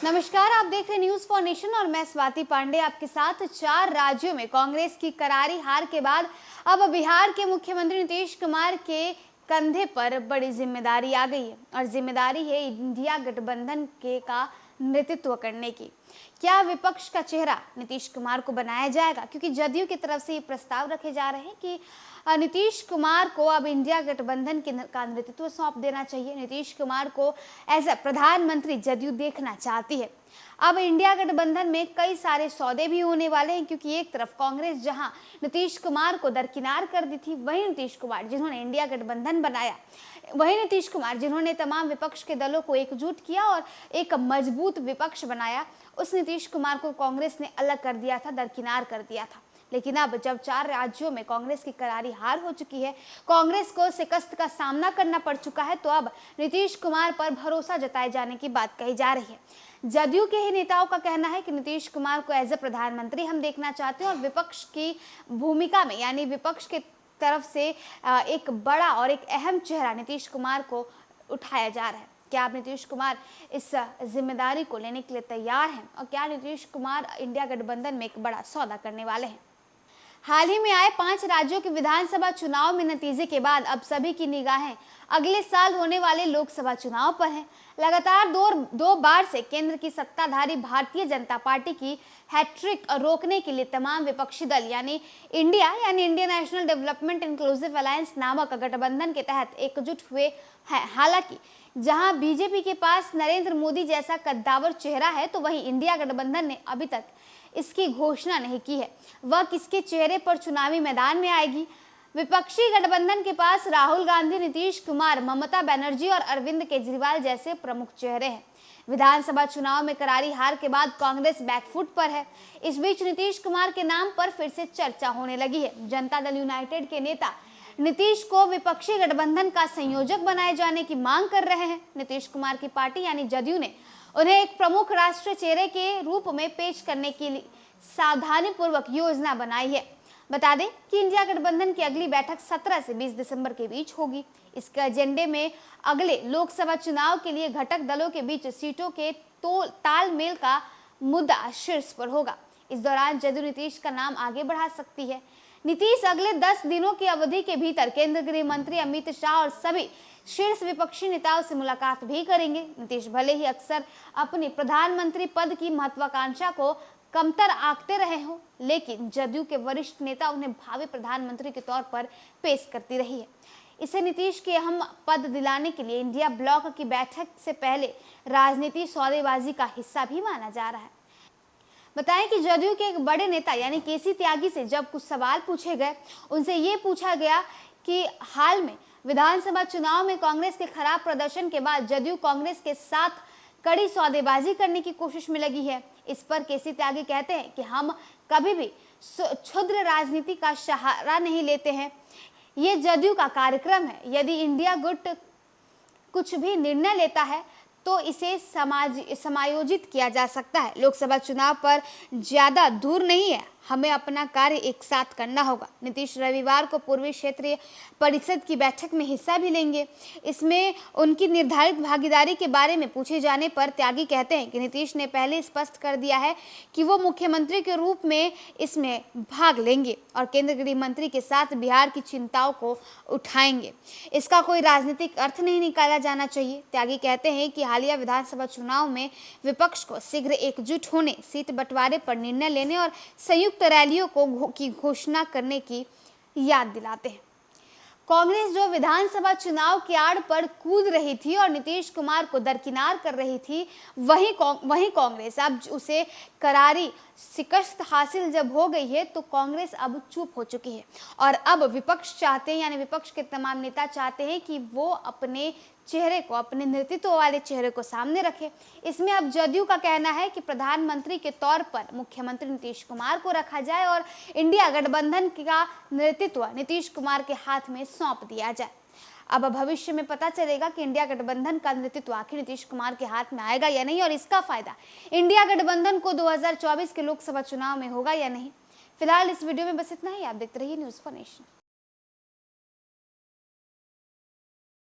नमस्कार, आप देख रहे हैं न्यूज फॉर नेशन और मैं स्वाति पांडे आपके साथ। 4 राज्यों में कांग्रेस की करारी हार के बाद अब बिहार के मुख्यमंत्री नीतीश कुमार के कंधे पर बड़ी जिम्मेदारी आ गई है और जिम्मेदारी है इंडिया गठबंधन के का नेतृत्व करने की। क्या विपक्ष का चेहरा नीतीश कुमार को बनाया जाएगा? क्योंकि जदयू की तरफ से ये प्रस्ताव रखे जा रहे हैं कि नीतीश कुमार को अब इंडिया गठबंधन का नेतृत्व सौंप देना चाहिए। नीतीश कुमार को एज अ प्रधानमंत्री जदयू देखना चाहती है। अब इंडिया गठबंधन में कई सारे सौदे भी होने वाले हैं, क्योंकि एक तरफ कांग्रेस जहां नीतीश कुमार को दरकिनार कर दी थी, वहीं नीतीश कुमार जिन्होंने इंडिया गठबंधन बनाया, वहीं नीतीश कुमार जिन्होंने तमाम विपक्ष के दलों को एकजुट किया और एक मजबूत विपक्ष बनाया, उस नीतीश कुमार को कांग्रेस ने अलग कर दिया था, दरकिनार कर दिया था। लेकिन अब जब 4 राज्यों में कांग्रेस की करारी हार हो चुकी है, कांग्रेस को शिकस्त का सामना करना पड़ चुका है, तो अब नीतीश कुमार पर भरोसा जताए जाने की बात कही जा रही है। जदयू के ही नेताओं का कहना है कि नीतीश कुमार को एज ए प्रधानमंत्री हम देखना चाहते हैं और विपक्ष की भूमिका में, यानी विपक्ष के तरफ से एक बड़ा और एक अहम चेहरा नीतीश कुमार को उठाया जा रहा है। क्या आप नीतीश कुमार इस जिम्मेदारी को लेने के लिए तैयार हैं और क्या नीतीश कुमार इंडिया गठबंधन में एक बड़ा सौदा करने वाले हैं? हाल ही में आए 5 राज्यों के विधानसभा चुनाव में नतीजे के बाद अब सभी की निगाहें अगले साल होने वाले लोकसभा चुनाव पर हैं। लगातार दो बार से केंद्र की सत्ताधारी भारतीय जनता पार्टी की हैट्रिक रोकने के लिए तमाम विपक्षी दल यानी Indian national development inclusive alliance नामक गठबंधन के तहत एकजुट हुए हैं। हालांकि जहां बीजेपी के पास नरेंद्र मोदी जैसा कद्दावर चेहरा है, तो वहीं इंडिया गठबंधन ने अभी तक इसकी घोषणा नहीं की है वह किसके चेहरे पर चुनावी मैदान में आएगी। विपक्षी गठबंधन के पास राहुल गांधी, नीतीश कुमार, ममता बनर्जी और अरविंद केजरीवाल जैसे प्रमुख चेहरे हैं। विधानसभा चुनाव में करारी हार के बाद कांग्रेस बैकफुट पर है। इस बीच नीतीश कुमार के नाम पर फिर से चर्चा होने लगी है। जनता दल यूनाइटेड के नेता नीतीश को विपक्षी गठबंधन का संयोजक बनाए जाने की मांग कर रहे हैं। नीतीश कुमार की पार्टी यानी जदयू ने उन्हें एक प्रमुख राष्ट्रीय चेहरे के रूप में पेश करने के लिए सावधानीपूर्वक योजना बनाई है। बता दें कि इंडिया गठबंधन की अगली बैठक 17 से 20 दिसंबर के बीच होगी। इसके एजेंडे में अगले लोकसभा चुनाव के लिए घटक दलों के बीच सीटों के तालमेल का मुद्दा शीर्ष पर होगा। इस दौरान जदयू नीतीश का नाम आगे बढ़ा सकती है। नीतीश अगले 10 दिनों की अवधि के भीतर केंद्रीय गृह मंत्री अमित शाह और सभी शीर्ष विपक्षी नेताओं से मुलाकात भी करेंगे। नीतीश भले ही अक्सर अपनी प्रधानमंत्री पद की महत्वाकांक्षा को कमतर आंकते रहे हों, लेकिन जदयू के वरिष्ठ नेता उन्हें भावी प्रधानमंत्री के तौर पर पेश करती रही है। इसे नीतीश के अहम पद दिलाने के लिए इंडिया ब्लॉक की बैठक से पहले राजनीति सौदेबाजी का हिस्सा भी माना जा रहा है। बताएं कि जदयू के एक बड़े नेता यानी केसी त्यागी से जब कुछ सवाल पूछे गए, उनसे ये पूछा गया कि हाल में विधानसभा चुनाव में कांग्रेस के खराब प्रदर्शन के बाद जदयू कांग्रेस के साथ कड़ी सौदेबाजी करने की कोशिश में लगी है। इस पर केसी त्यागी कहते हैं कि हम कभी भी क्षुद्र राजनीति का सहारा नहीं लेते हैं, ये जदयू का कार्यक्रम है। यदि इंडिया गुट कुछ भी निर्णय लेता है तो इसे समायोजित किया जा सकता है। लोकसभा चुनाव पर ज्यादा दूर नहीं है, हमें अपना कार्य एक साथ करना होगा। नीतीश रविवार को पूर्वी क्षेत्रीय परिषद की बैठक में हिस्सा भी लेंगे। इसमें उनकी निर्धारित भागीदारी के बारे में पूछे जाने पर त्यागी कहते हैं कि नीतीश ने पहले स्पष्ट कर दिया है कि वो मुख्यमंत्री के रूप में इसमें भाग लेंगे और केंद्रीय गृह मंत्री के साथ बिहार की चिंताओं को उठाएंगे। इसका कोई राजनीतिक अर्थ नहीं निकाला जाना चाहिए। त्यागी कहते हैं कि हालिया विधानसभा चुनाव में विपक्ष को शीघ्र एकजुट होने, सीट बंटवारे पर निर्णय लेने और संयुक्त रैलियों की घोषणा करने की याद दिलाते हैं। कांग्रेस जो विधानसभा चुनाव की आड़ पर कूद रही थी और नीतीश कुमार को दरकिनार कर रही थी, वही कांग्रेस अब उसे करारी शिकस्त हासिल जब हो गई है, तो कांग्रेस अब चुप हो चुकी है और अब विपक्ष चाहते हैं, यानी विपक्ष के तमाम नेता चाहते हैं कि वो अपने चेहरे को, अपने नेतृत्व वाले चेहरे को सामने रखे। इसमें अब जदयू का कहना है कि प्रधानमंत्री के तौर पर मुख्यमंत्री नीतीश कुमार को रखा जाए और इंडिया गठबंधन का नेतृत्व नीतीश कुमार के हाथ में सौंप दिया जाए। अब भविष्य में पता चलेगा कि इंडिया गठबंधन का नेतृत्व आखिर नीतीश कुमार के हाथ में आएगा या नहीं और इसका फायदा इंडिया गठबंधन को 2024 के लोकसभा चुनाव में होगा या नहीं। फिलहाल इस वीडियो में बस इतना ही। आप देखते रहिए न्यूज फॉर नेशन।